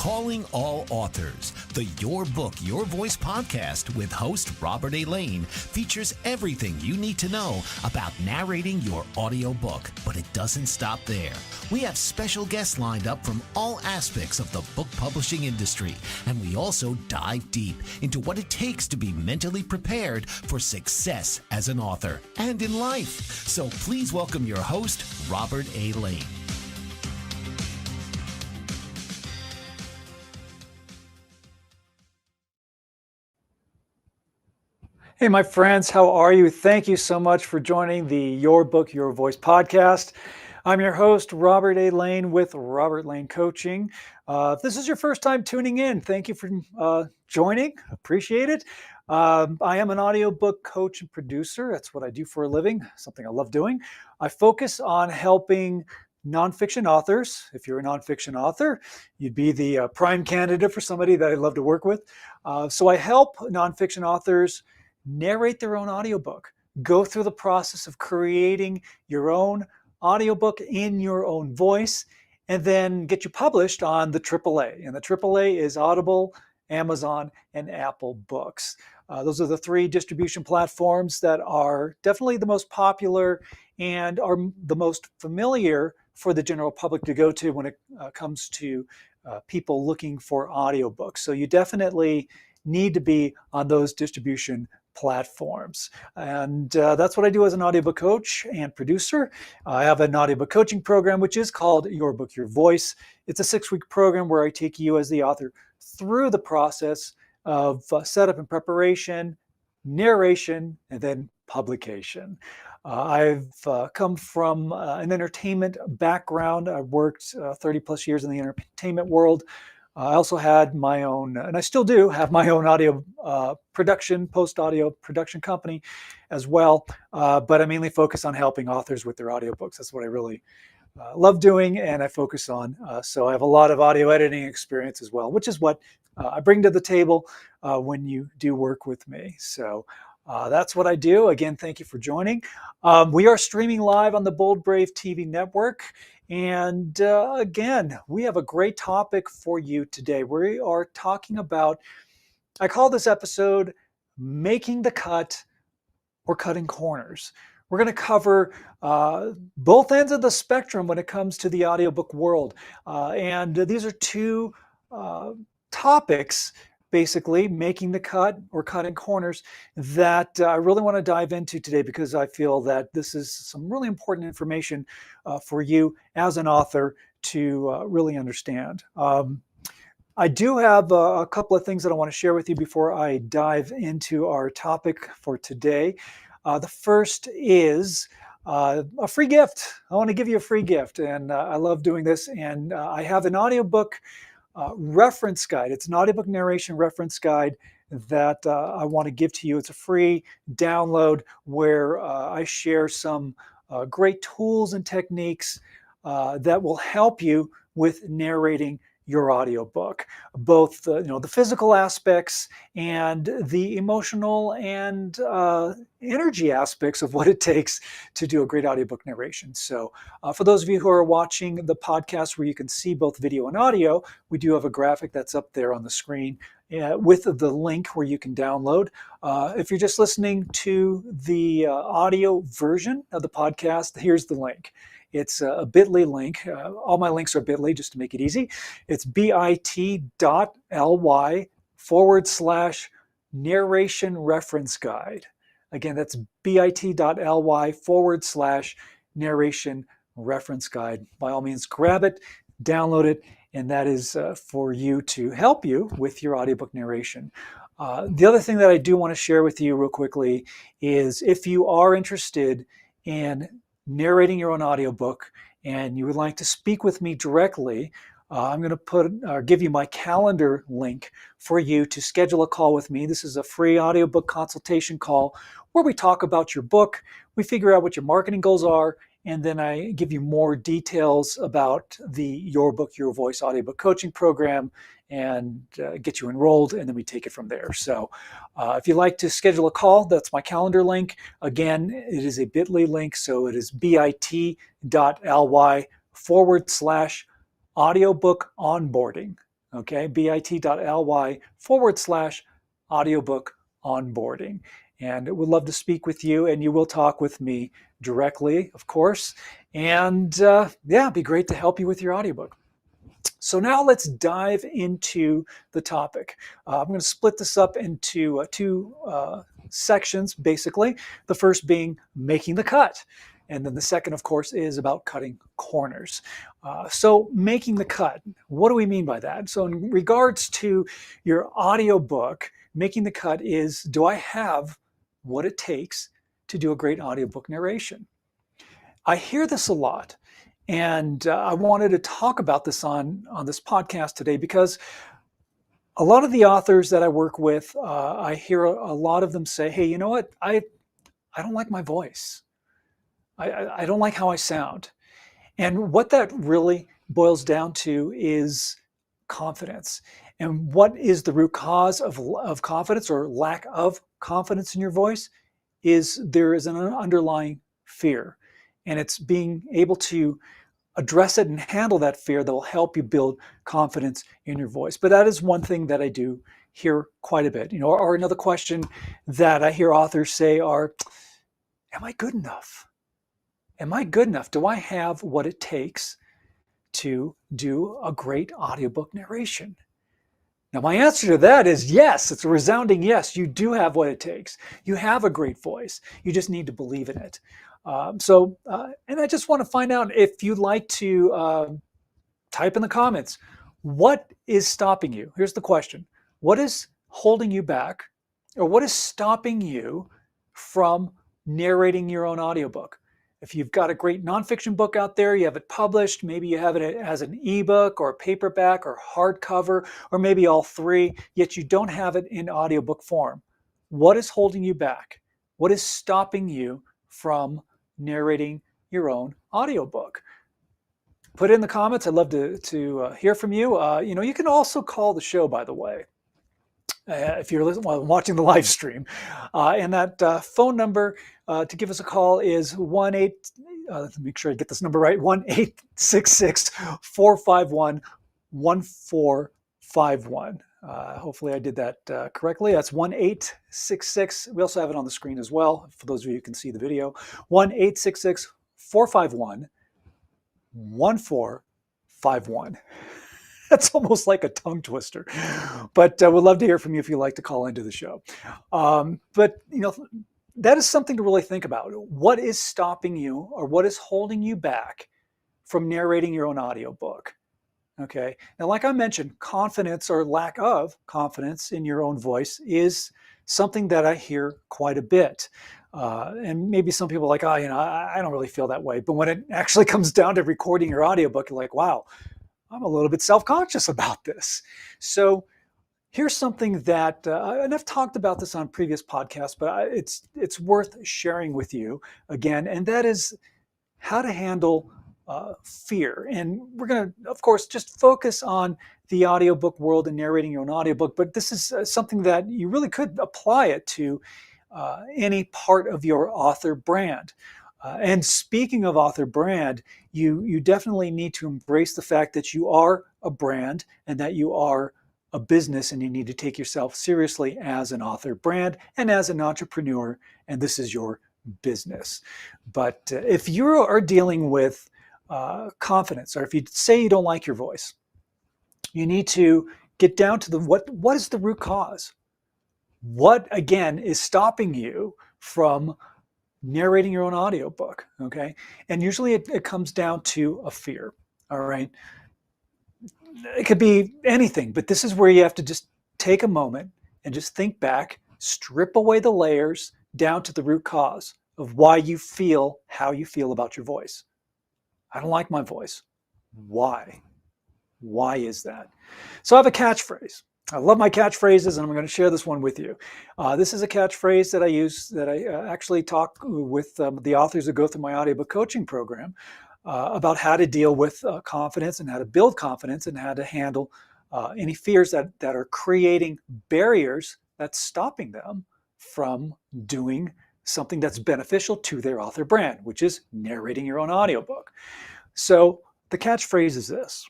Calling all authors, the Your Book, Your Voice podcast with host Robert A. Lane features everything you need to know about narrating your audiobook, but it doesn't stop there. We have special guests lined up from all aspects of the book publishing industry, and we also dive deep into what it takes to be mentally prepared for success as an author and in life. So please welcome your host, Robert A. Lane. Hey, my friends, how are you? Thank you so much for joining the Your Book, Your Voice podcast. I'm your host, Robert A. Lane with Robert Lane Coaching. If this is your first time tuning in, thank you for joining. Appreciate it. I am an audiobook coach and producer. That's what I do for a living, something I love doing. I focus on helping nonfiction authors. If you're a nonfiction author, you'd be the prime candidate for somebody that I'd love to work with. So I help nonfiction authors narrate their own audiobook, go through the process of creating your own audiobook in your own voice, and then get you published on the AAA. And the AAA is Audible, Amazon, and Apple Books. Those are the three distribution platforms that are definitely the most popular and are the most familiar for the general public to go to when it comes to people looking for audiobooks. So you definitely need to be on those distribution platforms. And that's what I do as an audiobook coach and producer. I have an audiobook coaching program, which is called Your Book, Your Voice. It's a 6-week program where I take you as the author through the process of setup and preparation, narration, and then publication. I've come from an entertainment background. I've worked 30 plus years in the entertainment world. I also had my own, and I still do have my own audio production, post-audio production company as well. But I mainly focus on helping authors with their audiobooks. That's what I really love doing, and I focus on. So I have a lot of audio editing experience as well, which is what I bring to the table when you do work with me. So that's what I do. Again, thank you for joining. We are streaming live on the Bold Brave TV network. And again, we have a great topic for you today. We are talking about, I call this episode, Making the Cut or Cutting Corners. We're going to cover both ends of the spectrum when it comes to the audiobook world. And these are two topics, basically, making the cut or cutting corners, that I really want to dive into today because I feel that this is some really important information for you as an author to really understand. I do have a couple of things that I want to share with you before I dive into our topic for today. The first is a free gift. I want to give you a free gift, and I love doing this. And I have an audiobook reference guide. It's an audiobook narration reference guide that I want to give to you. It's a free download where I share some great tools and techniques that will help you with narrating your audiobook, both the physical aspects and the emotional and energy aspects of what it takes to do a great audiobook narration. So for those of you who are watching the podcast where you can see both video and audio, we do have a graphic that's up there on the screen with the link where you can download. If you're just listening to the audio version of the podcast, here's the link. It's a bit.ly link. All my links are bit.ly just to make it easy. It's bit.ly/narration reference guide. Again, that's bit.ly/narration reference guide. By all means, grab it, download it, and that is for you to help you with your audiobook narration. The other thing that I do want to share with you real quickly is if you are interested in narrating your own audiobook and you would like to speak with me directly, I'm going to give you my calendar link for you to schedule a call with me. This is a free audiobook consultation call where we talk about your book, we figure out what your marketing goals are, and then I give you more details about the Your Book, Your Voice audiobook coaching program and get you enrolled, and then we take it from there. So if you'd like to schedule a call, that's my calendar link. Again, it is a bit.ly link, so it is bit.ly/audiobook onboarding. okay, bit.ly/audiobook onboarding. And we'd love to speak with you, and you will talk with me directly, of course. And yeah, it'd be great to help you with your audiobook. So now let's dive into the topic. I'm going to split this up into two sections, basically. The first being making the cut. And then the second, of course, is about cutting corners. So making the cut, what do we mean by that? So in regards to your audiobook, making the cut is, do I have what it takes to do a great audiobook narration? I hear this a lot. And I wanted to talk about this on this podcast today because a lot of the authors that I work with, I hear a lot of them say, hey, you know what? I don't like my voice. I don't like how I sound. And what that really boils down to is confidence. And what is the root cause of confidence or lack of confidence in your voice is there is an underlying fear. And it's being able to address it and handle that fear that will help you build confidence in your voice. But that is one thing that I do hear quite a bit. Or another question that I hear authors say are, am I good enough? Am I good enough? Do I have what it takes to do a great audiobook narration? Now, my answer to that is yes. It's a resounding yes. You do have what it takes. You have a great voice. You just need to believe in it. And I just want to find out if you'd like to type in the comments, what is stopping you? Here's the question. What is holding you back, or what is stopping you from narrating your own audiobook? If you've got a great nonfiction book out there, you have it published, maybe you have it as an ebook or paperback or hardcover, or maybe all three, yet you don't have it in audiobook form. What is holding you back? What is stopping you from narrating your own audiobook? Put it in the comments. I'd love to hear from you. You can also call the show, by the way, if you're watching the live stream. And that phone number to give us a call is 1-8, let me make sure I get this number right, 1-866-451-1451. Hopefully I did that correctly. That's 1-866. We also have it on the screen as well, for those of you who can see the video. 1-866-451-1451. That's almost like a tongue twister, but we'd love to hear from you if you'd like to call into the show. But that is something to really think about. What is stopping you, or what is holding you back from narrating your own audiobook? Okay. Now, like I mentioned, confidence or lack of confidence in your own voice is something that I hear quite a bit. And maybe some people are like, I don't really feel that way. But when it actually comes down to recording your audiobook, you're like, wow, I'm a little bit self-conscious about this. So here's something that, and I've talked about this on previous podcasts, but it's worth sharing with you again, and that is how to handle fear. And we're going to, of course, just focus on the audiobook world and narrating your own audiobook, but this is something that you really could apply it to any part of your author brand. And speaking of author brand, you definitely need to embrace the fact that you are a brand and that you are a business, and you need to take yourself seriously as an author brand and as an entrepreneur, and this is your business. But if you are dealing with confidence, or if you say you don't like your voice, you need to get down to what is the root cause? What, again, is stopping you from narrating your own audiobook, okay? And usually it comes down to a fear, all right? It could be anything, but this is where you have to just take a moment and just think back, strip away the layers down to the root cause of why you feel how you feel about your voice. I don't like my voice. Why? Why is that? So I have a catchphrase. I love my catchphrases, and I'm going to share this one with you. This is a catchphrase that I use, that I actually talk with the authors who go through my audiobook coaching program about how to deal with confidence, and how to build confidence, and how to handle any fears that are creating barriers that's stopping them from doing something that's beneficial to their author brand, which is narrating your own audiobook. So the catchphrase is this: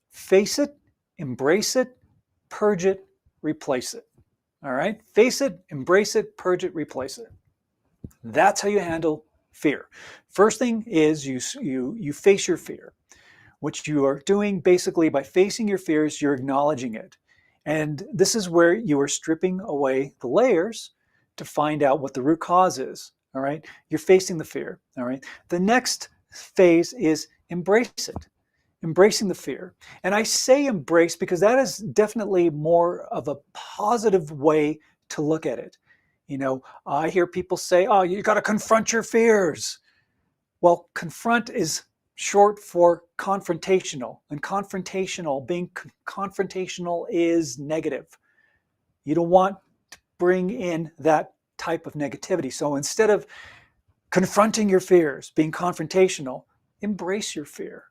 face it embrace it, purge it, replace it. All right? Face it, embrace it, purge it, replace it. That's how you handle fear. First thing is you face your fear. What you are doing basically by facing your fears, you're acknowledging it. And this is where you are stripping away the layers to find out what the root cause is. All right. You're facing the fear. All right. The next phase is embrace it, embracing the fear. And I say embrace because that is definitely more of a positive way to look at it. I hear people say, oh, you got to confront your fears. Well, confront is short for confrontational, and being confrontational is negative. You don't want to bring in that type of negativity. So instead of confronting your fears, being confrontational, embrace your fear.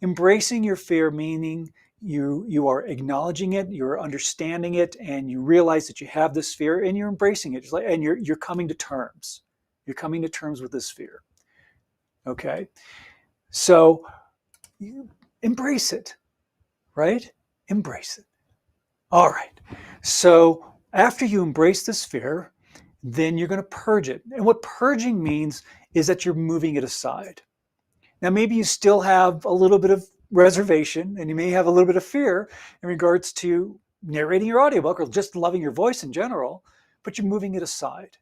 Embracing your fear meaning you are acknowledging it, you're understanding it, and you realize that you have this fear, and you're embracing it, and you're coming to terms. You're coming to terms with this fear. Okay, so you embrace it, right? Embrace it. All right. So after you embrace this fear, then you're going to purge it. And what purging means is that you're moving it aside. Now, maybe you still have a little bit of reservation and you may have a little bit of fear in regards to narrating your audiobook or just loving your voice in general, but you're moving it aside,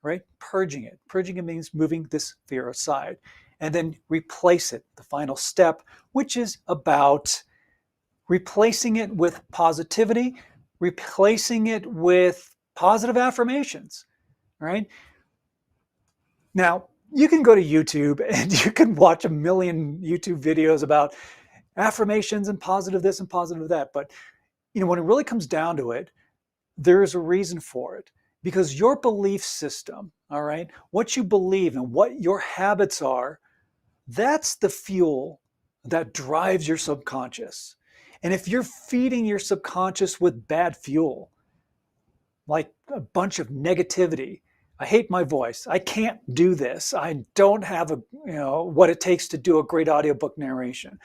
right? Purging it. Purging it means moving this fear aside and then replace it, the final step, which is about replacing it with positivity, replacing it with positive affirmations, right? Now, you can go to YouTube and you can watch a million YouTube videos about affirmations and positive this and positive that. But, when it really comes down to it, there is a reason for it. Because your belief system, all right, what you believe and what your habits are, that's the fuel that drives your subconscious. And if you're feeding your subconscious with bad fuel, like a bunch of negativity, I hate my voice, I can't do this, I don't have what it takes to do a great audiobook narration.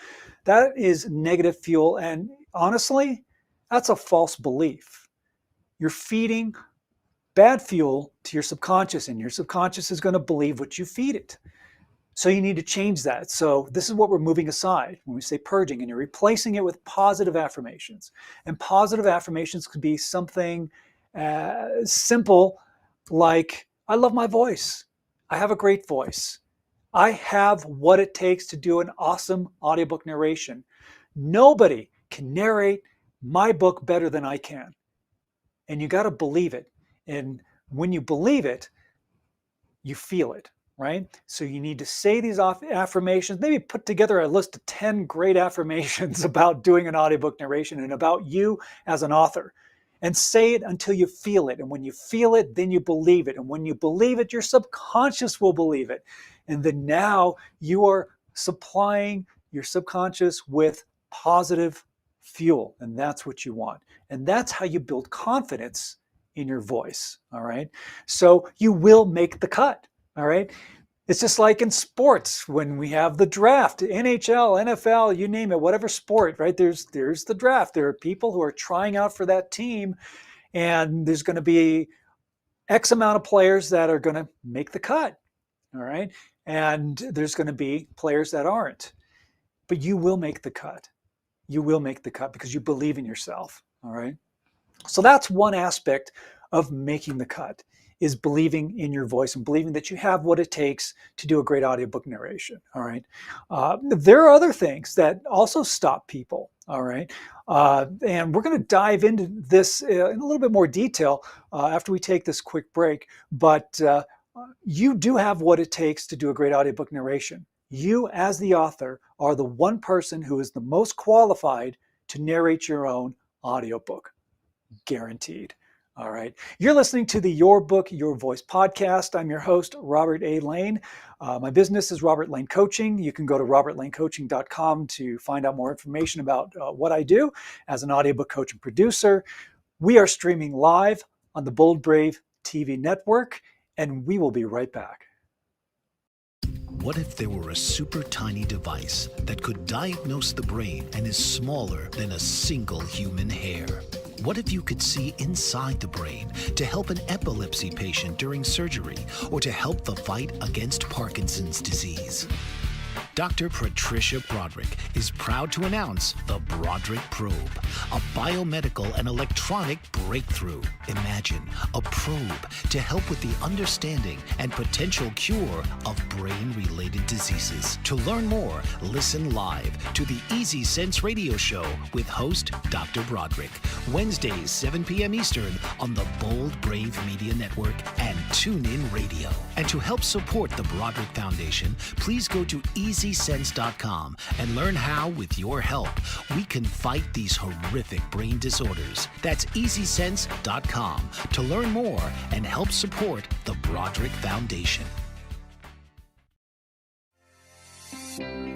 That is negative fuel. And honestly, that's a false belief. You're feeding bad fuel to your subconscious, and your subconscious is going to believe what you feed it. So you need to change that. So this is what we're moving aside when we say purging, and you're replacing it with positive affirmations. And positive affirmations could be something simple like, I love my voice. I have a great voice. I have what it takes to do an awesome audiobook narration. Nobody can narrate my book better than I can. And you got to believe it. And when you believe it, you feel it, right? So you need to say these affirmations, maybe put together a list of 10 great affirmations about doing an audiobook narration and about you as an author. And say it until you feel it. And when you feel it, then you believe it. And when you believe it, your subconscious will believe it. And then now you are supplying your subconscious with positive fuel. And that's what you want. And that's how you build confidence in your voice. All right. So you will make the cut. All right. It's just like in sports when we have the draft, NHL, NFL, you name it, whatever sport, right? There's the draft. There are people who are trying out for that team, and there's going to be X amount of players that are going to make the cut. All right. And there's going to be players that aren't. But you will make the cut. You will make the cut because you believe in yourself. All right. So that's one aspect of making the cut, is believing in your voice and believing that you have what it takes to do a great audiobook narration. All right. There are other things that also stop people. All right. And we're going to dive into this in a little bit more detail after we take this quick break. But you do have what it takes to do a great audiobook narration. You, as the author, are the one person who is the most qualified to narrate your own audiobook. Guaranteed. All right. You're listening to the Your Book, Your Voice podcast. I'm your host, Robert A. Lane. My business is Robert Lane Coaching. You can go to robertlanecoaching.com to find out more information about what I do as an audiobook coach and producer. We are streaming live on the Bold Brave TV network, and we will be right back. What if there were a super tiny device that could diagnose the brain and is smaller than a single human hair? What if you could see inside the brain to help an epilepsy patient during surgery or to help the fight against Parkinson's disease? Dr. Patricia Broderick is proud to announce the Broderick Probe, a biomedical and electronic breakthrough. Imagine a probe to help with the understanding and potential cure of brain-related diseases. To learn more, listen live to the Easy Sense radio show with host Dr. Broderick, Wednesdays 7 p.m. Eastern on the Bold Brave Media Network and TuneIn Radio. And to help support the Broderick Foundation, please go to EasySense.com and learn how, with your help, we can fight these horrific brain disorders. That's EasySense.com to learn more and help support the Broderick Foundation.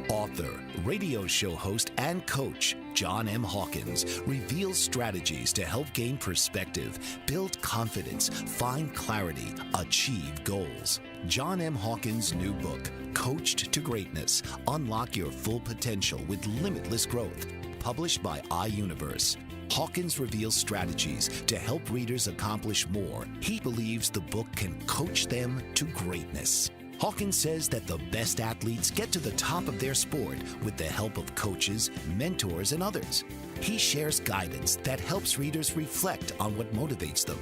Author, radio show host, and coach John M. Hawkins reveals strategies to help gain perspective, build confidence, find clarity, achieve goals. John M. Hawkins' new book, Coached to Greatness, Unlock Your Full Potential with Limitless Growth, published by iUniverse. Hawkins reveals strategies to help readers accomplish more. He believes the book can coach them to greatness. Hawkins says that the best athletes get to the top of their sport with the help of coaches, mentors, and others. He shares guidance that helps readers reflect on what motivates them,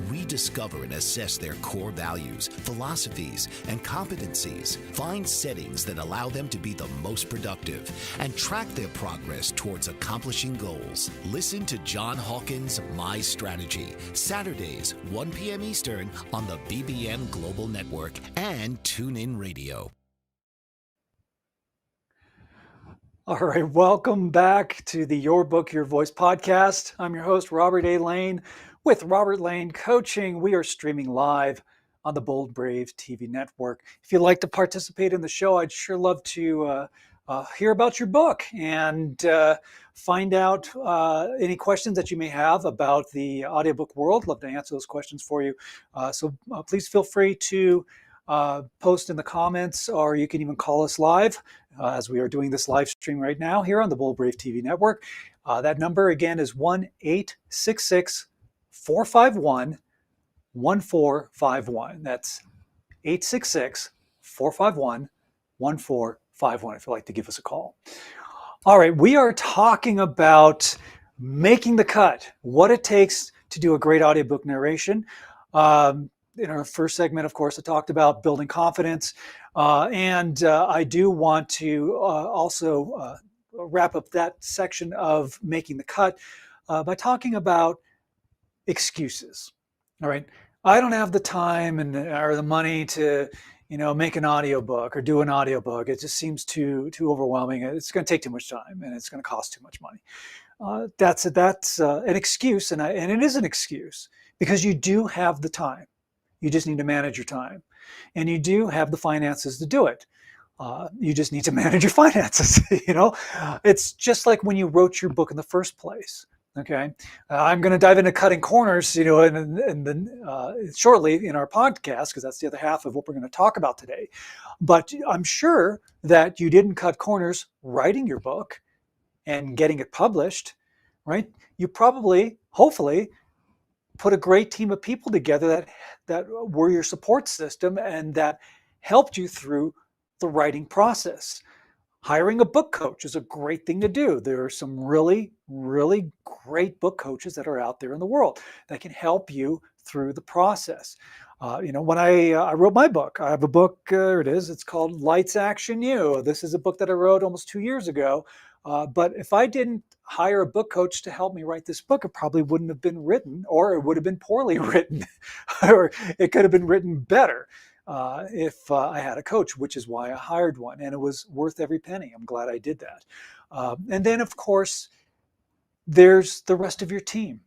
rediscover and assess their core values, philosophies, and competencies, find settings that allow them to be the most productive, and track their progress towards accomplishing goals. Listen to John Hawkins' My Strategy, Saturdays, 1 p.m. Eastern on the BBM Global Network and TuneIn Radio. All right, welcome back to the Your Book, Your Voice podcast. I'm your host, Robert A. Lane, with Robert Lane Coaching. We are streaming live on the Bold Brave TV network. If you'd like to participate in the show, I'd sure love to hear about your book and find out any questions that you may have about the audiobook world. Love to answer those questions for you. So please feel free to post in the comments, or you can even call us live as we are doing this live stream right now here on the Bold Brave TV network. That number again is 1-866-451-1451. That's 866-451-1451 if you'd like to give us a call. All right, we are talking about making the cut, what it takes to do a great audiobook narration. In our first segment, of course, I talked about building confidence. And I do want to also wrap up that section of making the cut by talking about excuses. All right. I don't have the time or the money to, make an audiobook or do an audiobook. It just seems too overwhelming. It's going to take too much time and it's going to cost too much money. That's an excuse. And it is an excuse because you do have the time. You just need to manage your time, and you do have the finances to do it. You just need to manage your finances. It's just like when you wrote your book in the first place. Okay, I'm going to dive into cutting corners, shortly in our podcast, because that's the other half of what we're going to talk about today. But I'm sure that you didn't cut corners writing your book and getting it published, right? You probably, hopefully, put a great team of people together that were your support system and that helped you through the writing process. Hiring a book coach is a great thing to do. There are some really, really great book coaches that are out there in the world that can help you through the process. When I wrote my book, I have a book, there it is. It's called Lights Action You. This is a book that I wrote almost 2 years ago. But if I didn't hire a book coach to help me write this book, it probably wouldn't have been written, or it would have been poorly written, or it could have been written better if I had a coach, which is why I hired one. And it was worth every penny. I'm glad I did that. And then, of course, there's the rest of your team.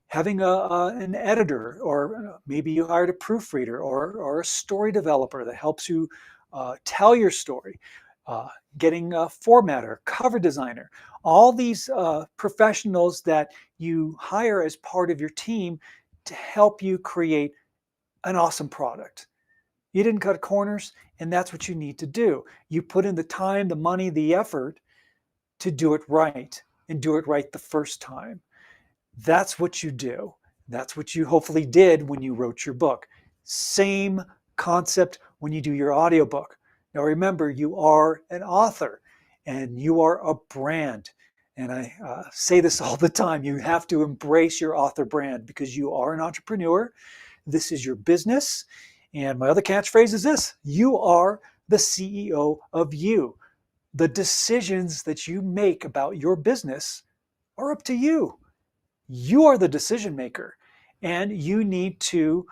Having an editor, or maybe you hired a proofreader or a story developer that helps you tell your story. Getting a formatter, cover designer, all these professionals that you hire as part of your team to help you create an awesome product. You didn't cut corners, and that's what you need to do. You put in the time, the money, the effort to do it right and do it right the first time. That's what you do. That's what you hopefully did when you wrote your book. Same concept when you do your audiobook. Now remember, you are an author and you are a brand. And I say this all the time. You have to embrace your author brand because you are an entrepreneur. This is your business. And my other catchphrase is this: you are the CEO of you. The decisions that you make about your business are up to you. You are the decision maker, and you need to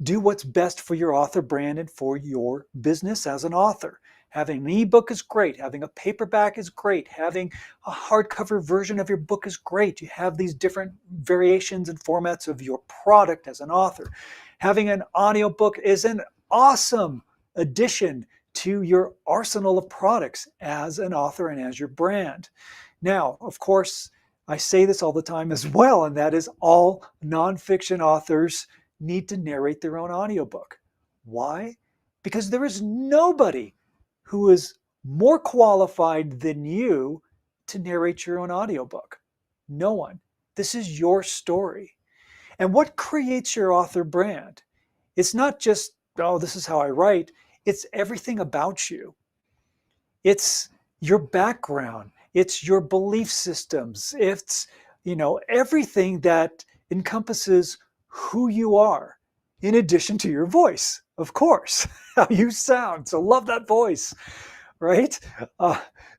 do what's best for your author brand and for your business as an author. Having an ebook is great. Having a paperback is great. Having a hardcover version of your book is great. You have these different variations and formats of your product as an author. Having an audiobook is an awesome addition to your arsenal of products as an author and as your brand. Now, of course, I say this all the time as well, and that is all nonfiction authors need to narrate their own audiobook. Why? Because there is nobody who is more qualified than you to narrate your own audiobook. No one. This is your story. And what creates your author brand? It's not just, oh, this is how I write. It's everything about you. It's your background. It's your belief systems. It's, everything that encompasses who you are, in addition to your voice, of course, how you sound. So love that voice, right?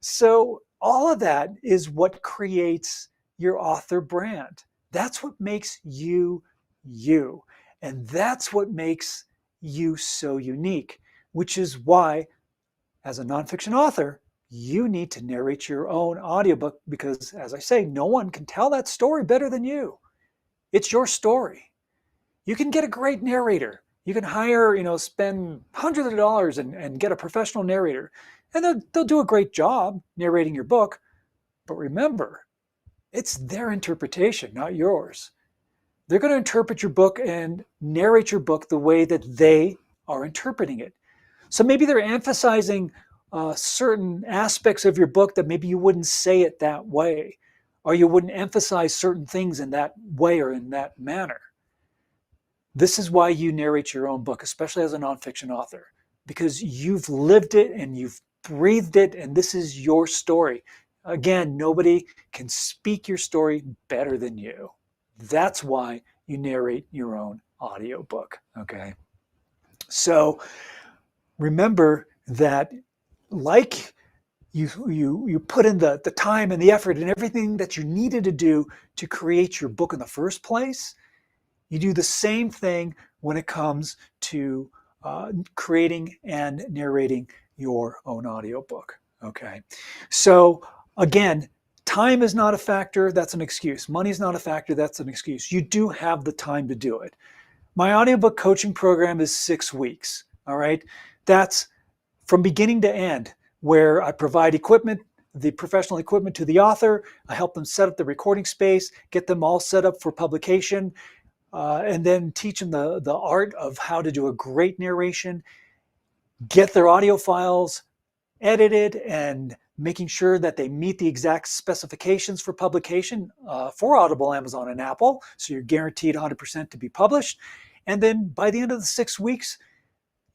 So all of that is what creates your author brand. That's what makes you, you. And that's what makes you so unique, which is why, as a nonfiction author, you need to narrate your own audiobook because, as I say, no one can tell that story better than you. It's your story. You can get a great narrator. You can hire, spend hundreds of dollars and get a professional narrator, and they'll do a great job narrating your book. But remember, it's their interpretation, not yours. They're going to interpret your book and narrate your book the way that they are interpreting it. So maybe they're emphasizing certain aspects of your book that maybe you wouldn't say it that way, or you wouldn't emphasize certain things in that way or in that manner. This is why you narrate your own book, especially as a nonfiction author, because you've lived it and you've breathed it, and this is your story. Again, nobody can speak your story better than you. That's why you narrate your own audiobook, okay? So remember that, like you put in the time and the effort and everything that you needed to do to create your book in the first place, you do the same thing when it comes to creating and narrating your own audiobook. Okay. So again, time is not a factor. That's an excuse. Money is not a factor. That's an excuse. You do have the time to do it. My audiobook coaching program is 6 weeks. All right. That's from beginning to end, where I provide equipment, the professional equipment to the author. I help them set up the recording space, get them all set up for publication, and then teach them the art of how to do a great narration, get their audio files edited, and making sure that they meet the exact specifications for publication for Audible, Amazon, and Apple. So you're guaranteed 100% to be published. And then by the end of the 6 weeks,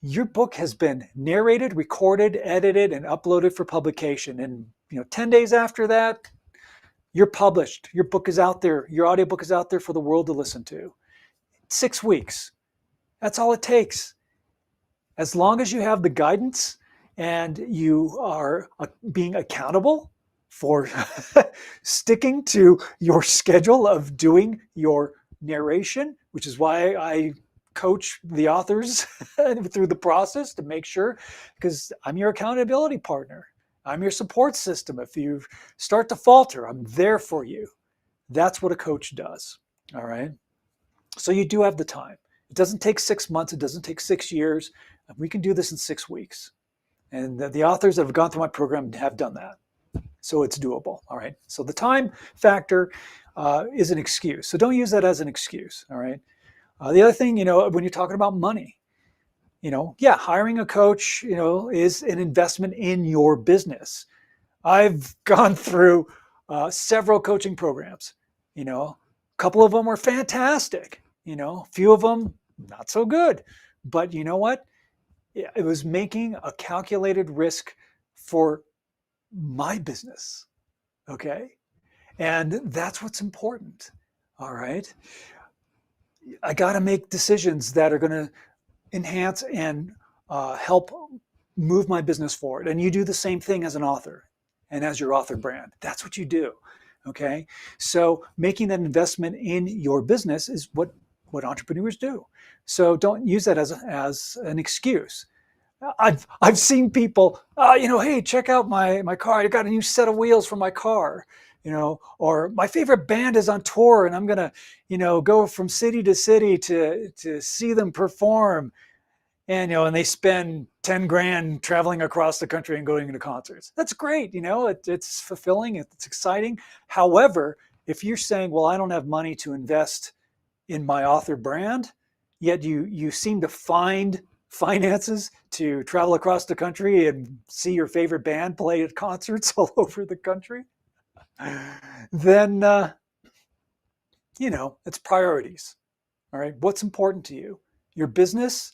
your book has been narrated, recorded, edited, and uploaded for publication. And 10 days after that, you're published. Your book is out there. Your audiobook is out there for the world to listen to. 6 weeks. That's all it takes. As long as you have the guidance and you are being accountable for sticking to your schedule of doing your narration, which is why I coach the authors through the process to make sure, because I'm your accountability partner. I'm your support system. If you start to falter, I'm there for you. That's what a coach does. All right. So you do have the time. It doesn't take 6 months. It doesn't take 6 years. We can do this in 6 weeks. And the authors that have gone through my program have done that. So it's doable. All right. So the time factor is an excuse. So don't use that as an excuse. All right. The other thing, when you're talking about money, Yeah, hiring a coach, is an investment in your business. I've gone through several coaching programs. A couple of them were fantastic. A few of them not so good. But you know what? It was making a calculated risk for my business. Okay. And that's what's important. All right. I got to make decisions that are going to enhance and help move my business forward. And you do the same thing as an author and as your author brand. That's what you do. Okay. So making that investment in your business is what entrepreneurs do. So don't use that as an excuse. I've seen people, hey, check out my car. I got a new set of wheels for my car, or my favorite band is on tour and I'm gonna, go from city to city to see them perform. And they spend 10 grand traveling across the country and going to concerts. That's great. It's fulfilling. It's exciting. However, if you're saying, well, I don't have money to invest in my author brand, yet you seem to find finances to travel across the country and see your favorite band play at concerts all over the country, then it's priorities. All right, what's important to you? Your business,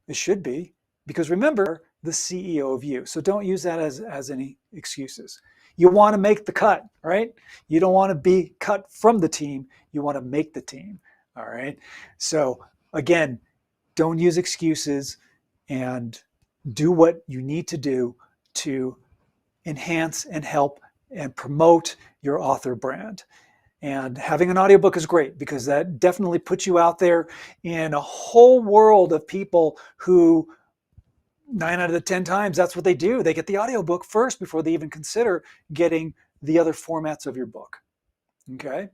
it should be, because remember, the CEO of you. So don't use that as any excuses. You want to make the cut, right? You don't want to be cut from the team. You want to make the team. All right. So again, don't use excuses and do what you need to do to enhance and help and promote your author brand. And having an audiobook is great because that definitely puts you out there in a whole world of people who 9 out of the 10 times, that's what they do. They get the audiobook first before they even consider getting the other formats of your book. Okay.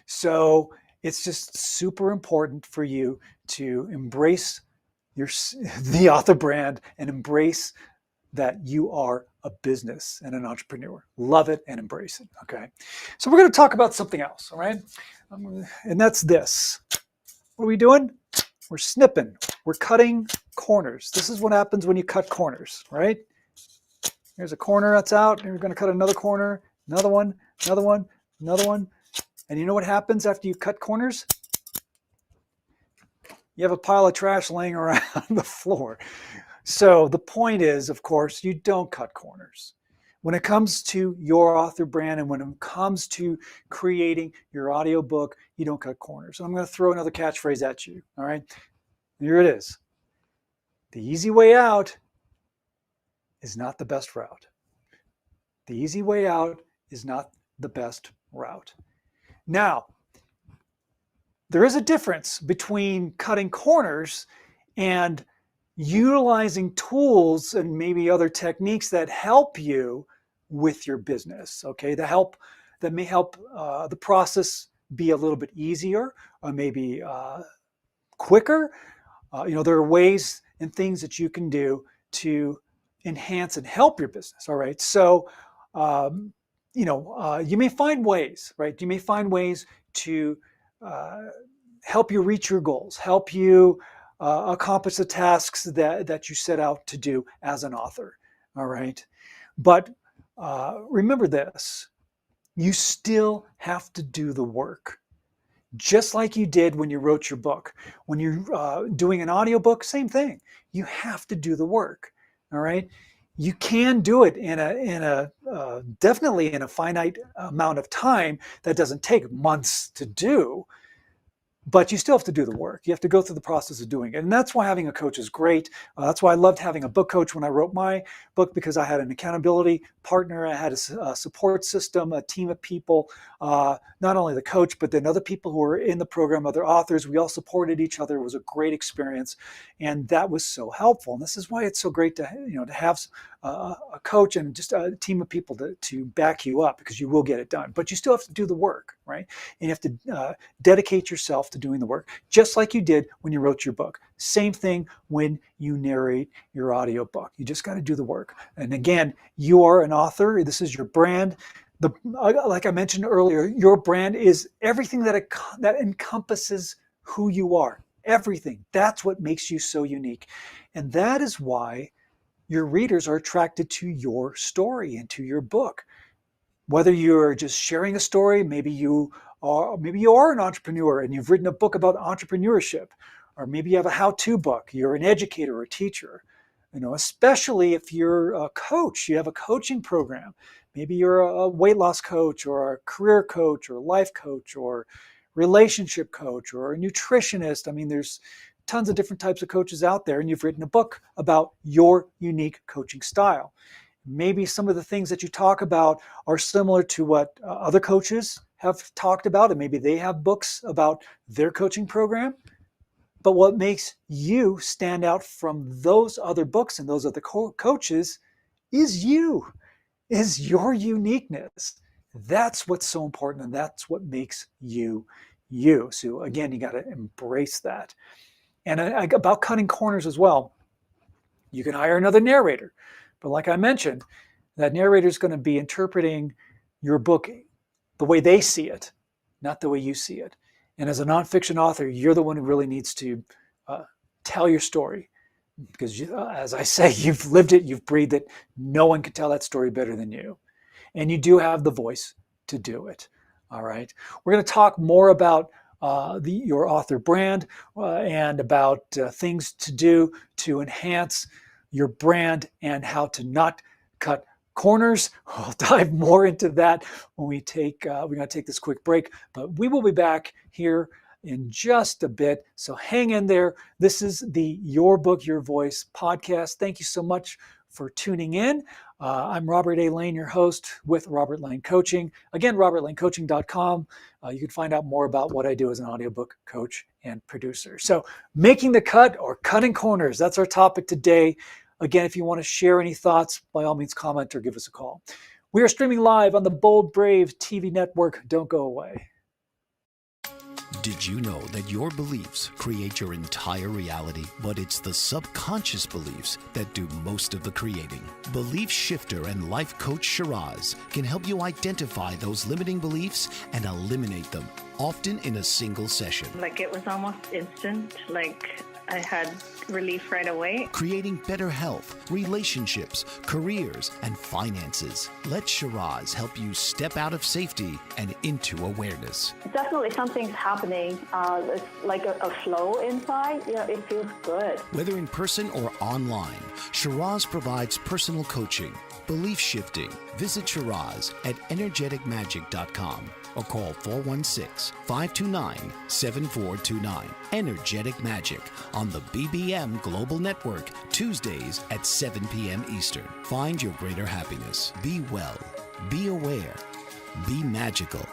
So it's just super important for you to embrace the author brand and embrace that you are a business and an entrepreneur. Love it and embrace it. Okay. So we're going to talk about something else. All right. And that's this. What are we doing? We're snipping. We're cutting corners. This is what happens when you cut corners, right? Here's a corner that's out. And we're going to cut another corner, another one, another one, another one. And you know what happens after you cut corners? You have a pile of trash laying around the floor. So the point is, of course, you don't cut corners. When it comes to your author brand and when it comes to creating your audiobook, you don't cut corners. So I'm going to throw another catchphrase at you. All right. Here it is. The easy way out is not the best route. The easy way out is not the best route. Now, there is a difference between cutting corners and utilizing tools and maybe other techniques that help you with your business. Okay, that may help the process be a little bit easier or maybe quicker. There are ways and things that you can do to enhance and help your business. All right, so you may find ways, right? You may find ways to help you reach your goals, help you accomplish the tasks that you set out to do as an author. All right. But remember this, you still have to do the work. Just like you did when you wrote your book. When you're doing an audiobook, same thing. You have to do the work. All right. You can do it in a definitely in a finite amount of time that doesn't take months to do. But you still have to do the work. You have to go through the process of doing it. And that's why having a coach is great. That's why I loved having a book coach when I wrote my book, because I had an accountability partner. I had a support system, a team of people, not only the coach, but then other people who were in the program, other authors. We all supported each other. It was a great experience. And that was so helpful. And this is why it's so great to have a coach and just a team of people to back you up, because you will get it done. But you still have to do the work, right? And you have to dedicate yourself to doing the work, just like you did when you wrote your book. Same thing when you narrate your audiobook. You just got to do the work. And again, you are an author. This is your brand. Like I mentioned earlier, your brand is everything that encompasses who you are. everything. That's what makes you so unique. And that is why your readers are attracted to your story and to your book. Whether you're just sharing a story, maybe you are an entrepreneur and you've written a book about entrepreneurship, or maybe you have a how-to book, you're an educator or a teacher. Especially if you're a coach, you have a coaching program. Maybe you're a weight loss coach or a career coach or a life coach or relationship coach or a nutritionist. I mean, there's tons of different types of coaches out there, and you've written a book about your unique coaching style. Maybe some of the things that you talk about are similar to what other coaches have talked about, and maybe they have books about their coaching program. But what makes you stand out from those other books and those other coaches is your uniqueness. That's what's so important, and that's what makes you you. So again, you got to embrace that. And about cutting corners as well, you can hire another narrator. But like I mentioned, that narrator is going to be interpreting your book the way they see it, not the way you see it. And as a nonfiction author, you're the one who really needs to tell your story. Because as I say, you've lived it, you've breathed it. No one can tell that story better than you. And you do have the voice to do it. All right. We're going to talk more about your author brand and about things to do to enhance your brand and how to not cut corners. We'll dive more into that when we're going to take this quick break, but we will be back here in just a bit. So hang in there. This is the Your Book, Your Voice podcast. Thank you so much for tuning in. I'm Robert A. Lane, your host with Robert Lane Coaching. Again, robertlanecoaching.com. You can find out more about what I do as an audiobook coach and producer. So making the cut or cutting corners, that's our topic today. Again, if you want to share any thoughts, by all means, comment or give us a call. We are streaming live on the Bold Brave TV network. Don't go away. Did you know that your beliefs create your entire reality, but it's the subconscious beliefs that do most of the creating? Belief shifter and life coach Shiraz can help you identify those limiting beliefs and eliminate them, often in a single session. It was almost instant, I had relief right away. Creating better health, relationships, careers, and finances. Let Shiraz help you step out of safety and into awareness. Definitely something's happening. It's like a flow inside. It feels good. Whether in person or online, Shiraz provides personal coaching, belief shifting. Visit Shiraz at energeticmagic.com or call 416-529-7429. Energetic Magic on the BBM Global Network, Tuesdays at 7 p.m. Eastern. Find your greater happiness. Be well. Be aware. Be magical.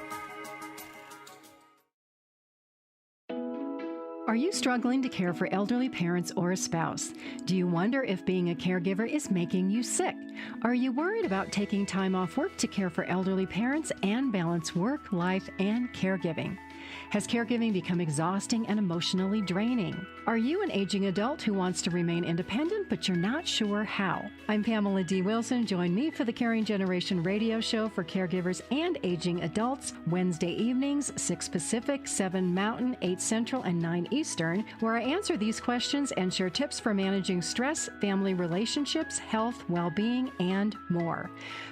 Are you struggling to care for elderly parents or a spouse? Do you wonder if being a caregiver is making you sick? Are you worried about taking time off work to care for elderly parents and balance work, life, and caregiving? Has caregiving become exhausting and emotionally draining? Are you an aging adult who wants to remain independent, but you're not sure how? I'm Pamela D. Wilson. Join me for the Caring Generation radio show for caregivers and aging adults, Wednesday evenings, 6 Pacific, 7 Mountain, 8 Central, and 9 Eastern, where I answer these questions and share tips for managing stress, family relationships, health, well-being, and more.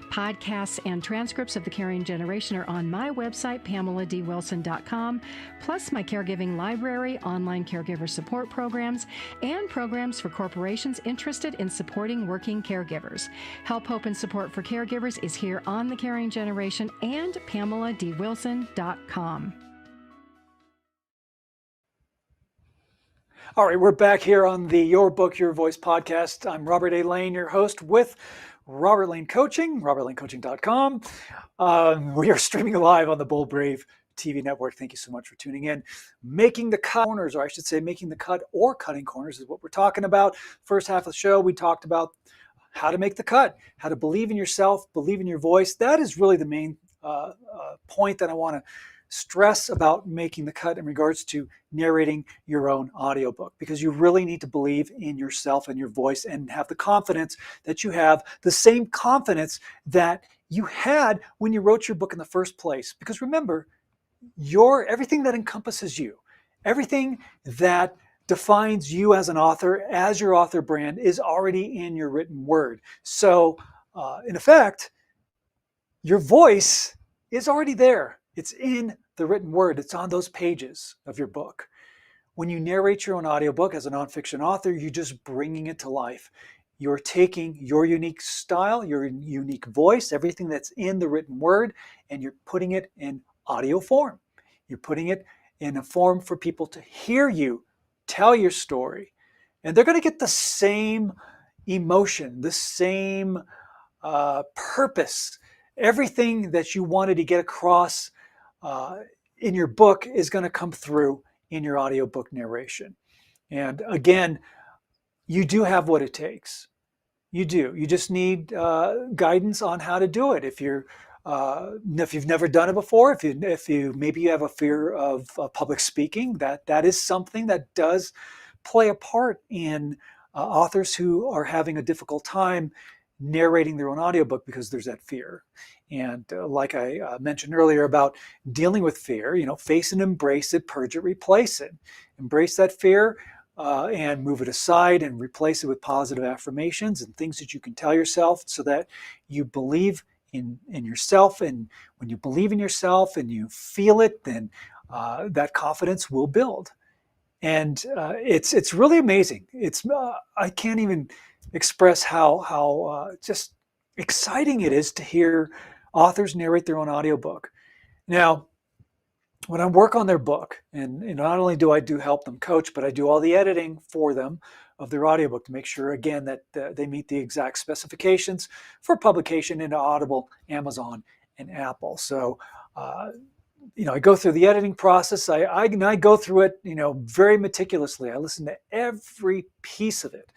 Podcasts and transcripts of the Caring Generation are on my website, PamelaDWilson.com, plus my caregiving library, online caregiver support programs, and programs for corporations interested in supporting working caregivers. Help, hope, and support for caregivers is here on the Caring Generation and PamelaDWilson.com. All right, we're back here on the Your Book, Your Voice podcast. I'm Robert A. Lane, your host with Robert Lane Coaching, robertlanecoaching.com. We are streaming live on the Bold Brave TV network. Thank you so much for tuning in. Making the cut corners, or I should say making the cut or cutting corners is what we're talking about. First half of the show, we talked about how to make the cut, how to believe in yourself, believe in your voice. That is really the main point that I want to stress about making the cut in regards to narrating your own audiobook, because you really need to believe in yourself and your voice and have the confidence that you have, the same confidence that you had when you wrote your book in the first place. Because remember, everything that encompasses you, everything that defines you as an author, as your author brand, is already in your written word. So, in effect, your voice is already there. It's in the written word. It's on those pages of your book. When you narrate your own audiobook as a nonfiction author, you're just bringing it to life. You're taking your unique style, your unique voice, everything that's in the written word, and you're putting it in audio form. You're putting it in a form for people to hear you tell your story. And they're going to get the same emotion, the same purpose. Everything that you wanted to get across in your book is going to come through in your audiobook narration. And again, you do have what it takes. You do. You just need guidance on how to do it. If you've never done it before, if you maybe you have a fear of public speaking, that is something that does play a part in authors who are having a difficult time narrating their own audiobook because there's that fear. And like I mentioned earlier about dealing with fear, face and embrace it, purge it, replace it. Embrace that fear and move it aside and replace it with positive affirmations and things that you can tell yourself so that you believe in yourself. And when you believe in yourself and you feel it, then that confidence will build. And it's really amazing. I can't even express how just exciting it is to hear authors narrate their own audiobook. Now, when I work on their book, and not only do I help them coach, but I do all the editing for them of their audiobook to make sure, again, that they meet the exact specifications for publication into Audible, Amazon, and Apple. So, I go through the editing process. I go through it, very meticulously. I listen to every piece of it.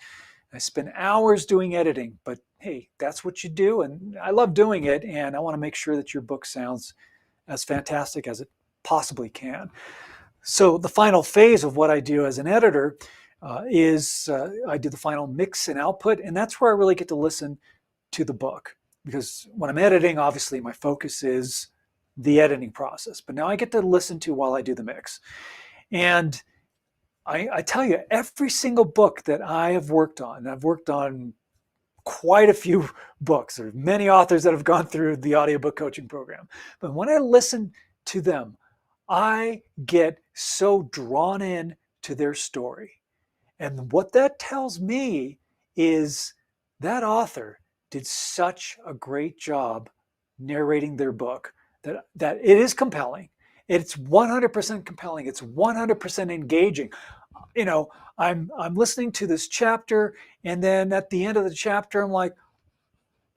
I spend hours doing editing, but hey, that's what you do, and I love doing it, and I want to make sure that your book sounds as fantastic as it possibly can. So the final phase of what I do as an editor is I do the final mix and output, and that's where I really get to listen to the book. Because when I'm editing, obviously my focus is the editing process, but now I get to listen to while I do the mix. And I tell you, every single book that I have worked on, and I've worked on quite a few books. There are many authors that have gone through the audiobook coaching program. But when I listen to them, I get so drawn in to their story. And what that tells me is that author did such a great job narrating their book that it is compelling. It's 100% compelling. It's 100% engaging. I'm listening to this chapter, and then at the end of the chapter, I'm like,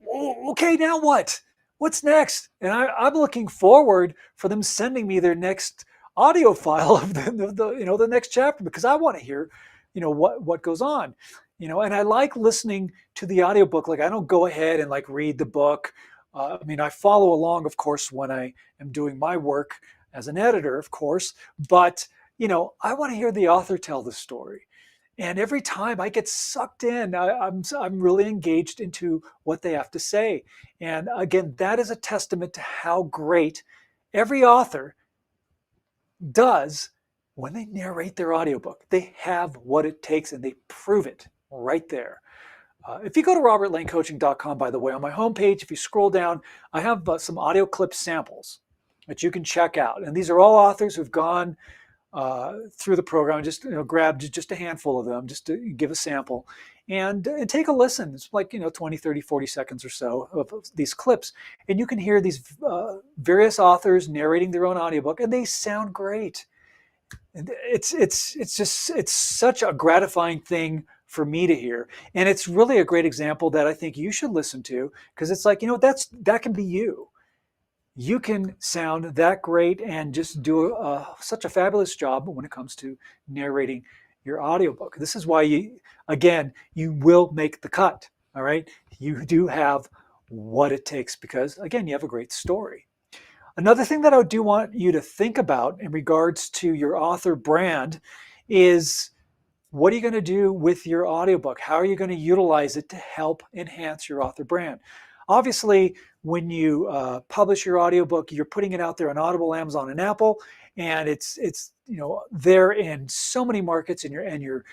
oh, okay, now what? What's next? And I'm looking forward for them sending me their next audio file of the next chapter, because I want to hear, what goes on. And I like listening to the audiobook. Like, I don't go ahead and like read the book. I follow along, of course, when I am doing my work as an editor, of course, but I want to hear the author tell the story. And every time I get sucked in, I'm really engaged into what they have to say. And again, that is a testament to how great every author does when they narrate their audiobook. They have what it takes, and they prove it right there. If you go to robertlanecoaching.com, by the way, on my homepage, if you scroll down, I have some audio clip samples that you can check out. And these are all authors who've gone through the program. Just grabbed just a handful of them just to give a sample and take a listen. It's like 20, 30, 40 seconds or so of these clips, and you can hear these various authors narrating their own audiobook, and they sound great. And it's such a gratifying thing for me to hear, and it's really a great example that I think you should listen to, because it's like, that can be you. You can sound that great and just do such a fabulous job when it comes to narrating your audiobook. This is why you will make the cut. All right. You do have what it takes because, again, you have a great story. Another thing that I do want you to think about in regards to your author brand is, what are you going to do with your audiobook? How are you going to utilize it to help enhance your author brand? Obviously, when you publish your audiobook, you're putting it out there on Audible, Amazon, and Apple, and it's there in so many markets, and you're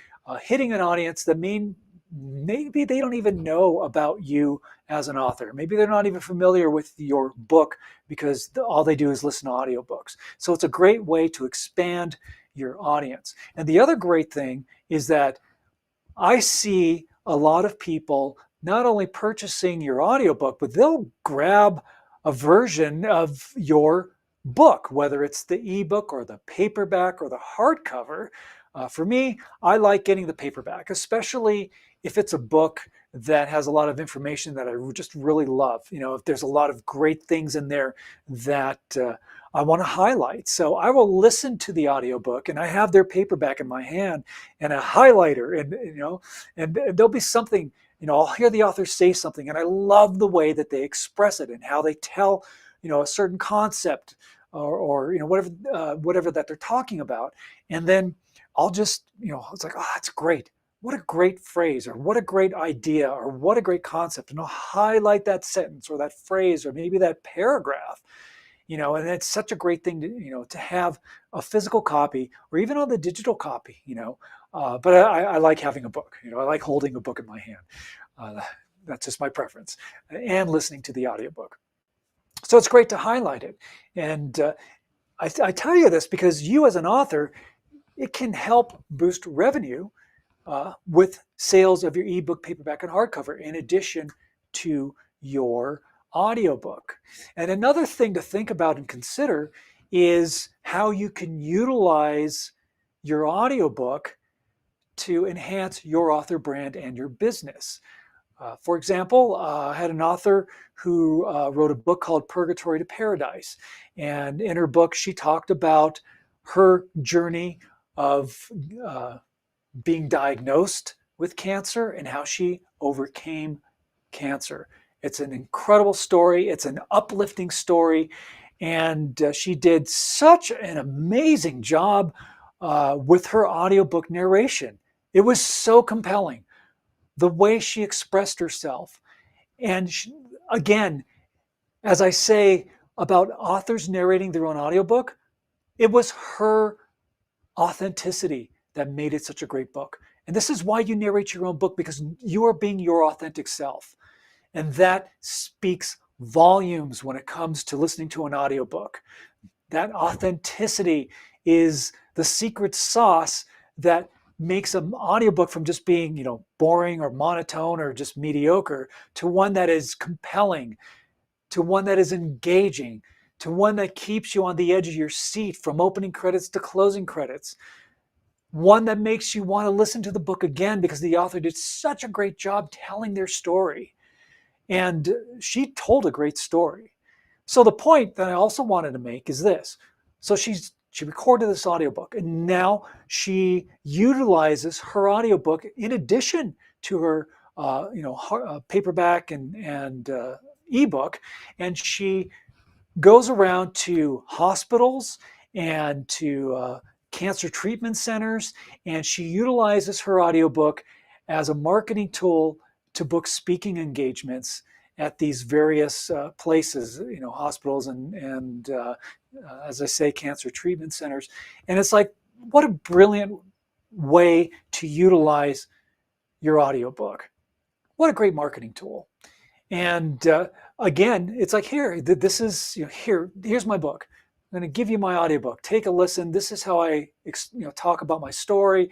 hitting an audience that maybe they don't even know about you as an author. Maybe they're not even familiar with your book because all they do is listen to audiobooks. So it's a great way to expand your audience. And the other great thing is that I see a lot of people not only purchasing your audiobook, but they'll grab a version of your book, whether it's the ebook or the paperback or the hardcover. For me, I like getting the paperback, especially if it's a book that has a lot of information that I just really love. If there's a lot of great things in there that I want to highlight. So I will listen to the audiobook, and I have their paperback in my hand and a highlighter, and there'll be something, I'll hear the author say something, and I love the way that they express it and how they tell, a certain concept or whatever that they're talking about. And then I'll just, it's like, oh, that's great. What a great phrase, or what a great idea, or what a great concept. And I'll highlight that sentence or that phrase or maybe that paragraph. And it's such a great thing to have a physical copy or even on the digital copy, but I like having a book, I like holding a book in my hand. That's just my preference, and listening to the audiobook. So it's great to highlight it. And I tell you this because you as an author, it can help boost revenue with sales of your ebook, paperback, and hardcover, in addition to your audiobook. And another thing to think about and consider is how you can utilize your audiobook to enhance your author brand and your business. For example, I had an author who wrote a book called Purgatory to Paradise. And in her book, she talked about her journey of being diagnosed with cancer and how she overcame cancer. It's an incredible story. It's an uplifting story. And she did such an amazing job with her audiobook narration. It was so compelling, the way she expressed herself. And again, as I say about authors narrating their own audiobook, it was her authenticity that made it such a great book. And this is why you narrate your own book, because you are being your authentic self. And that speaks volumes when it comes to listening to an audiobook. That authenticity is the secret sauce that makes an audiobook from just being, boring or monotone or just mediocre, to one that is compelling, to one that is engaging, to one that keeps you on the edge of your seat from opening credits to closing credits. One that makes you want to listen to the book again because the author did such a great job telling their story. And she told a great story. So the point that I also wanted to make is this. So she recorded this audiobook, and now she utilizes her audiobook in addition to her paperback and ebook, and she goes around to hospitals and to cancer treatment centers, and she utilizes her audiobook as a marketing tool to book speaking engagements at these various places, hospitals and as I say, cancer treatment centers. And it's like, what a brilliant way to utilize your audiobook. What a great marketing tool. And again, it's like, here, this is, here's my book. I'm going to give you my audiobook. Take a listen. This is how I talk about my story,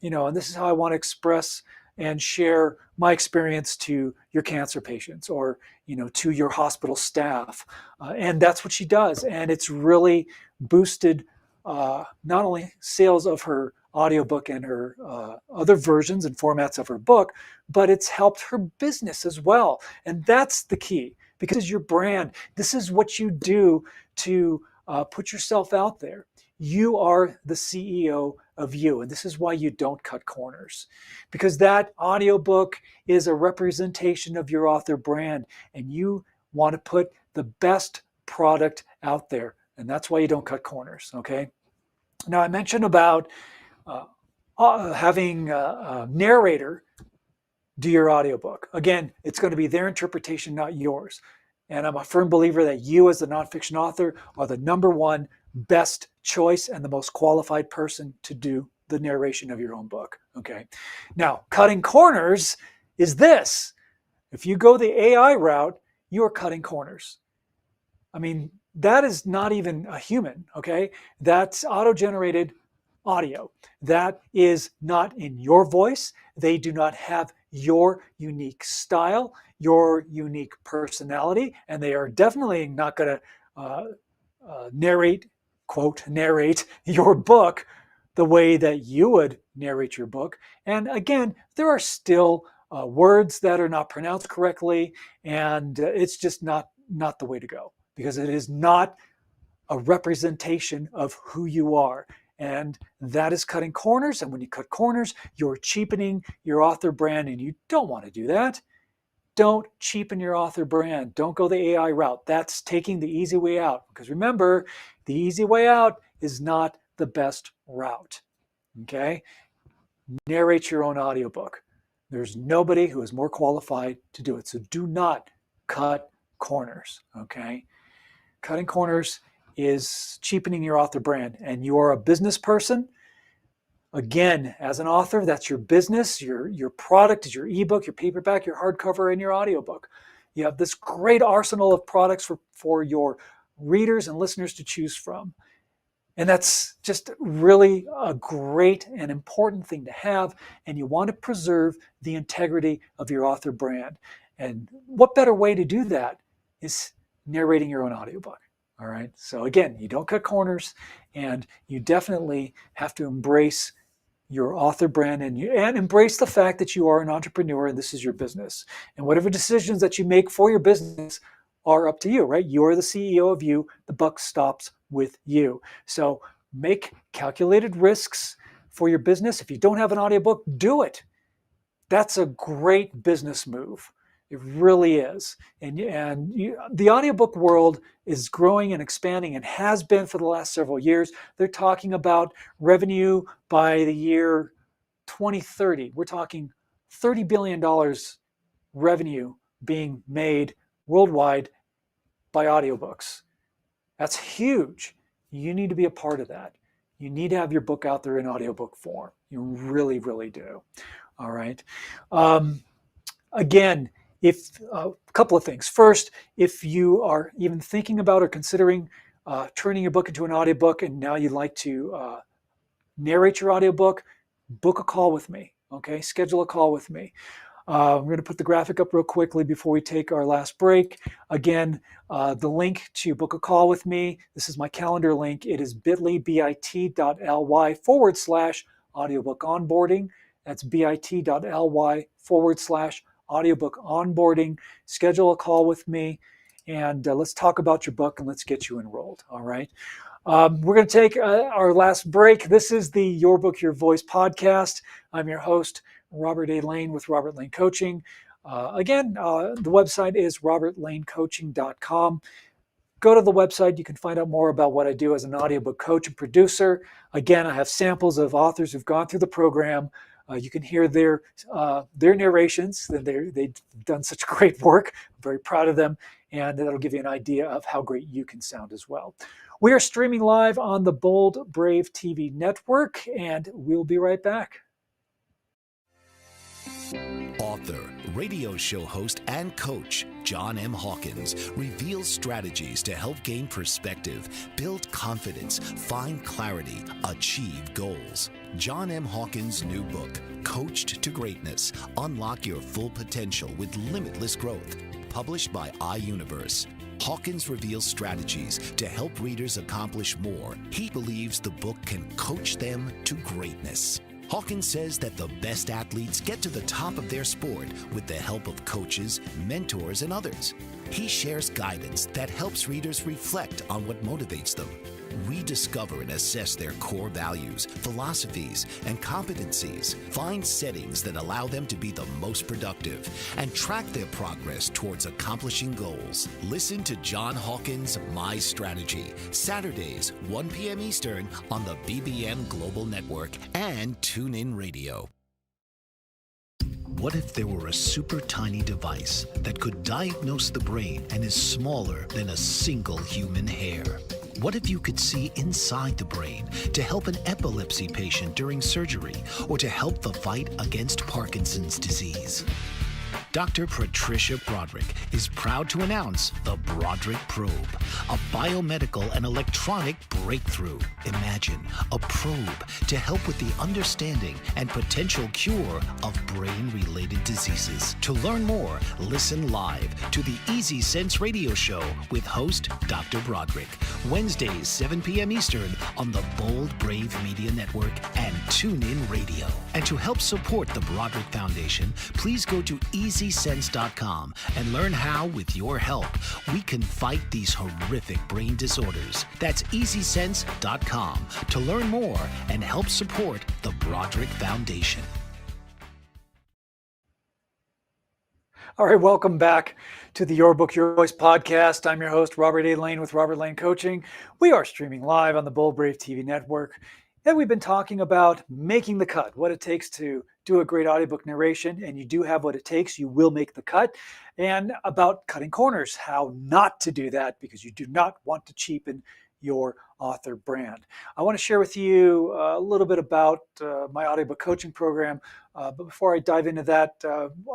and this is how I want to express and share my experience to your cancer patients or, to your hospital staff. And that's what she does. And it's really boosted not only sales of her audiobook and her other versions and formats of her book, but it's helped her business as well. And that's the key, because it's your brand. This is what you do to put yourself out there. You are the CEO of you. And this is why you don't cut corners, because that audiobook is a representation of your author brand, and you want to put the best product out there. And that's why you don't cut corners. Okay. Now, I mentioned about having a narrator do your audiobook. Again, it's going to be their interpretation, not yours. And I'm a firm believer that you, as the nonfiction author, are the number one best choice and the most qualified person to do the narration of your own book. Okay. Now, cutting corners is this. If you go the AI route, you are cutting corners. I mean, that is not even a human, okay? That's auto-generated audio. That is not in your voice. They do not have your unique style, your unique personality, and they are definitely not going to narrate, quote, narrate your book the way that you would narrate your book. And again, there are still words that are not pronounced correctly, and it's just not the way to go, because it is not a representation of who you are. And that is cutting corners. And when you cut corners, you're cheapening your author brand, and you don't want to do that. Don't cheapen your author brand. Don't go the AI route. That's taking the easy way out. Because remember, the easy way out is not the best route. Okay? Narrate your own audiobook. There's nobody who is more qualified to do it. So do not cut corners. Okay? Cutting corners is cheapening your author brand. And you are a business person. Again, as an author, that's your business. Your product is your ebook, your paperback, your hardcover, and your audiobook. You have this great arsenal of products for your readers and listeners to choose from. And that's just really a great and important thing to have. And you want to preserve the integrity of your author brand. And what better way to do that is narrating your own audiobook. All right. So again, you don't cut corners, and you definitely have to embrace your author brand and embrace the fact that you are an entrepreneur and this is your business. And whatever decisions that you make for your business are up to you, right? You are the CEO of you. The buck stops with you. So make calculated risks for your business. If you don't have an audiobook, do it. That's a great business move. It really is. The audiobook world is growing and expanding and has been for the last several years. They're talking about revenue by the year 2030. We're talking $30 billion revenue being made worldwide by audiobooks. That's huge. You need to be a part of that. You need to have your book out there in audiobook form. You really, really do. All right. Again, if a couple of things. First, if you are even thinking about or considering turning your book into an audiobook, and now you'd like to narrate your audiobook, book a call with me. Okay, schedule a call with me. We're going to put the graphic up real quickly before we take our last break. Again, the link to book a call with me, this is my calendar link. It is bit.ly/audiobook onboarding. That's bit.ly/audiobook onboarding. Schedule a call with me, and let's talk about your book, and let's get you enrolled. All right. We're going to take our last break. This is the Your Book, Your Voice podcast. I'm your host, Robert A. Lane with Robert Lane Coaching. Again, the website is robertlanecoaching.com. Go to the website. You can find out more about what I do as an audiobook coach and producer. Again, I have samples of authors who've gone through the program. You can hear their narrations. They've done such great work. I'm very proud of them, and that'll give you an idea of how great you can sound as well. We are streaming live on the Bold Brave TV network, and we'll be right back. Author, radio show host, and coach John M. Hawkins reveals strategies to help gain perspective, build confidence, find clarity, achieve goals. John M. Hawkins' new book, Coached to Greatness, Unlock Your Full Potential with Limitless Growth, published by iUniverse. Hawkins reveals strategies to help readers accomplish more. He believes the book can coach them to greatness. Hawkins says that the best athletes get to the top of their sport with the help of coaches, mentors, and others. He shares guidance that helps readers reflect on what motivates them. Rediscover and assess their core values, philosophies, and competencies. Find settings that allow them to be the most productive and track their progress towards accomplishing goals. Listen to John Hawkins' My Strategy, Saturdays, 1 p.m. Eastern on the BBM Global Network and TuneIn Radio. What if there were a super tiny device that could diagnose the brain and is smaller than a single human hair? What if you could see inside the brain to help an epilepsy patient during surgery or to help the fight against Parkinson's disease? Dr. Patricia Broderick is proud to announce the Broderick Probe, a biomedical and electronic breakthrough. Imagine a probe to help with the understanding and potential cure of brain-related diseases. To learn more, listen live to the Easy Sense radio show with host Dr. Broderick, Wednesdays 7 p.m. Eastern on the Bold Brave Media Network and TuneIn Radio. And to help support the Broderick Foundation, please go to EasySense.com and learn how, with your help, we can fight these horrific brain disorders. That's EasySense.com to learn more and help support the Broderick Foundation. All right, welcome back to the Your Book, Your Voice podcast. I'm your host, Robert A. Lane with Robert Lane Coaching. We are streaming live on the Bold Brave TV network. And we've been talking about making the cut, what it takes to do a great audiobook narration. And you do have what it takes, you will make the cut. And about cutting corners, how not to do that because you do not want to cheapen your author brand. I want to share with you a little bit about my audiobook coaching program. But before I dive into that,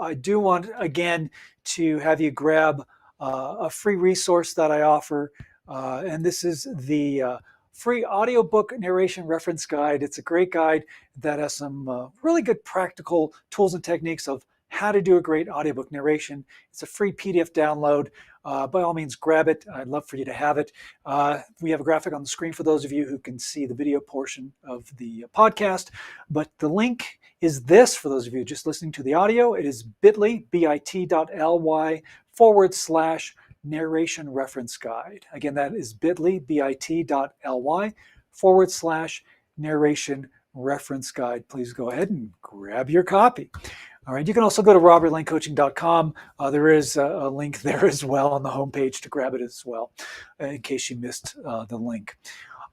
I do want, again, to have you grab a free resource that I offer. And this is the free audiobook narration reference guide. It's a great guide that has some really good practical tools and techniques of how to do a great audiobook narration. It's a free PDF download. By all means, grab it. I'd love for you to have it. We have a graphic on the screen for those of you who can see the video portion of the podcast. But the link is this for those of you just listening to the audio. It is bit.ly/narration reference guide. Again, that is bit.ly/narration reference guide. Please go ahead and grab your copy. All right, you can also go to robertlanecoaching.com. There is a link there as well on the homepage to grab it as well, in case you missed the link.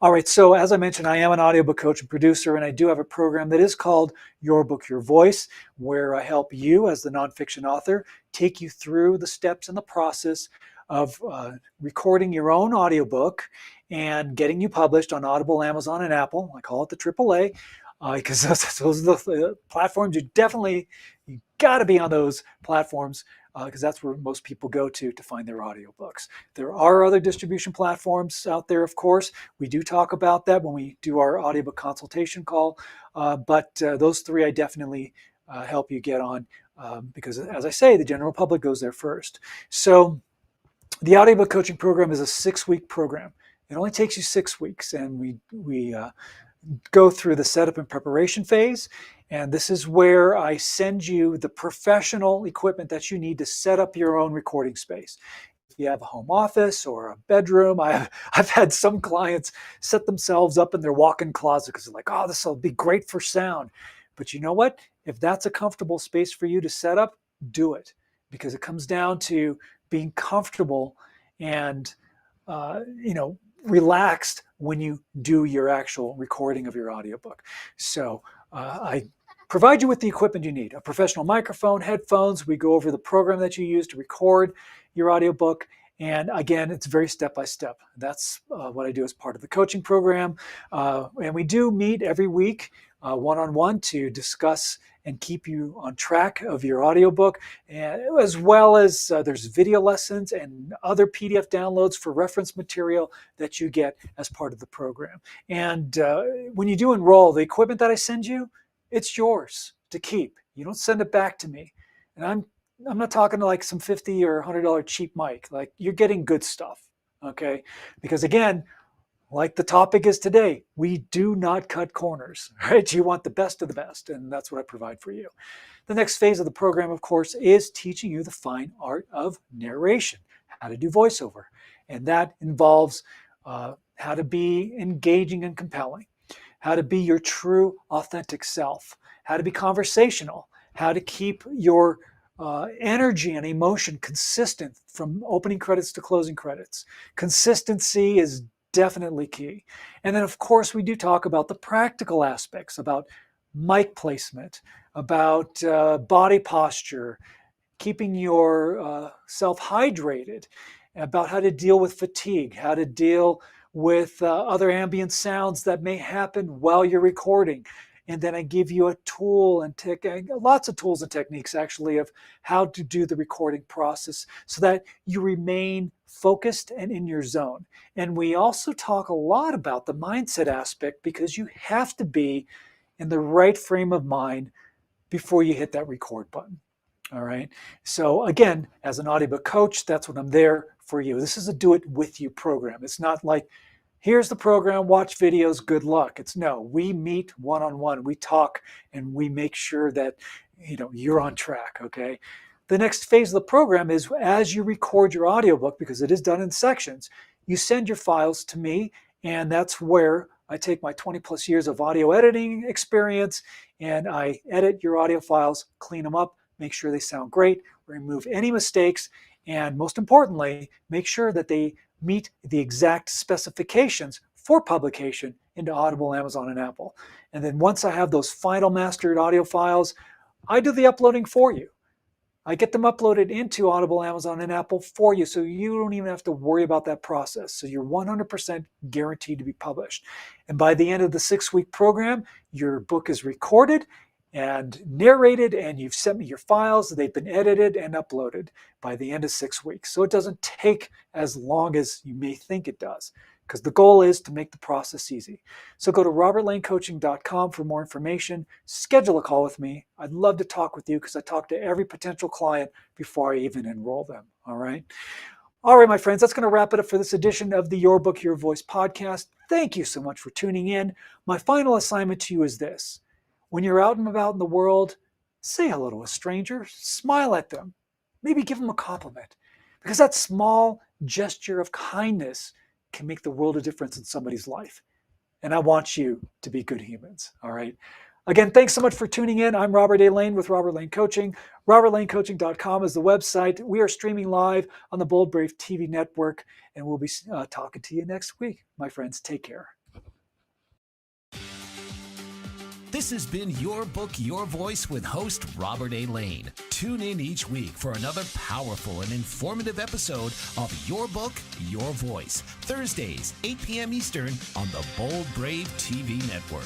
All right, so as I mentioned, I am an audiobook coach and producer, and I do have a program that is called Your Book, Your Voice, where I help you as the nonfiction author take you through the steps in the process of recording your own audiobook and getting you published on Audible, Amazon, and Apple. I call it the AAA because those are the platforms you got to be on those platforms because that's where most people go to find their audiobooks. There are other distribution platforms out there, of course. We do talk about that when we do our audiobook consultation call, but those three I definitely help you get on because, as I say, the general public goes there first. So the audiobook coaching program is a 6-week program. It only takes you 6 weeks, and we go through the setup and preparation phase. And this is where I send you the professional equipment that you need to set up your own recording space. If you have a home office or a bedroom, I've had some clients set themselves up in their walk-in closet because they're like, oh, this will be great for sound. But you know what? If that's a comfortable space for you to set up, do it. Because it comes down to being comfortable and, relaxed when you do your actual recording of your audiobook. So I provide you with the equipment you need, a professional microphone, headphones. We go over the program that you use to record your audiobook. And again, it's very step-by-step. That's what I do as part of the coaching program. And we do meet every week one-on-one to discuss and keep you on track of your audiobook, as well as there's video lessons and other PDF downloads for reference material that you get as part of the program. And when you do enroll, the equipment that I send you, it's yours to keep. You don't send it back to me. And I'm not talking like some $50 or $100 cheap mic. Like, you're getting good stuff, okay? Because again, like the topic is today, we do not cut corners, right? You want the best of the best, and that's what I provide for you. The next phase of the program, of course, is teaching you the fine art of narration, how to do voiceover. And that involves how to be engaging and compelling, how to be your true, authentic self, how to be conversational, how to keep your energy and emotion consistent from opening credits to closing credits. Consistency is definitely key. And then, of course, we do talk about the practical aspects, about mic placement, about body posture, keeping your self hydrated, about how to deal with fatigue, how to deal with other ambient sounds that may happen while you're recording. And then I give you a tool and lots of tools and techniques actually of how to do the recording process so that you remain focused and in your zone. And we also talk a lot about the mindset aspect because you have to be in the right frame of mind before you hit that record button. All right. So again, as an audiobook coach, that's what I'm there for you. This is a do it with you program. It's not like, here's the program, watch videos, good luck. It's no, we meet one-on-one, we talk, and we make sure that you're on track. Okay. The next phase of the program is as you record your audiobook, because it is done in sections, you send your files to me, and that's where I take my 20 plus years of audio editing experience and I edit your audio files, clean them up, make sure they sound great, remove any mistakes, and most importantly, make sure that they meet the exact specifications for publication into Audible, Amazon, and Apple. And then once I have those final mastered audio files, I do the uploading for you. I get them uploaded into Audible, Amazon, and Apple for you, so you don't even have to worry about that process. So you're 100% guaranteed to be published. And by the end of the 6-week program, your book is recorded and narrated, and you've sent me your files. They've been edited and uploaded by the end of 6 weeks. So it doesn't take as long as you may think it does, because the goal is to make the process easy. So go to robertlanecoaching.com for more information. Schedule a call with me. I'd love to talk with you because I talk to every potential client before I even enroll them. All right. All right, my friends, that's going to wrap it up for this edition of the Your Book, Your Voice podcast. Thank you so much for tuning in. My final assignment to you is this. When you're out and about in the world, say hello to a stranger, smile at them, maybe give them a compliment, because that small gesture of kindness can make the world of difference in somebody's life. And I want you to be good humans. All right. Again, thanks so much for tuning in. I'm Robert A. Lane with Robert Lane Coaching. RobertLaneCoaching.com is the website. We are streaming live on the Bold Brave TV network, and we'll be talking to you next week. My friends, take care. This has been Your Book, Your Voice with host Robert A. Lane. Tune in each week for another powerful and informative episode of Your Book, Your Voice, Thursdays, 8 p.m. Eastern on the Bold Brave TV network.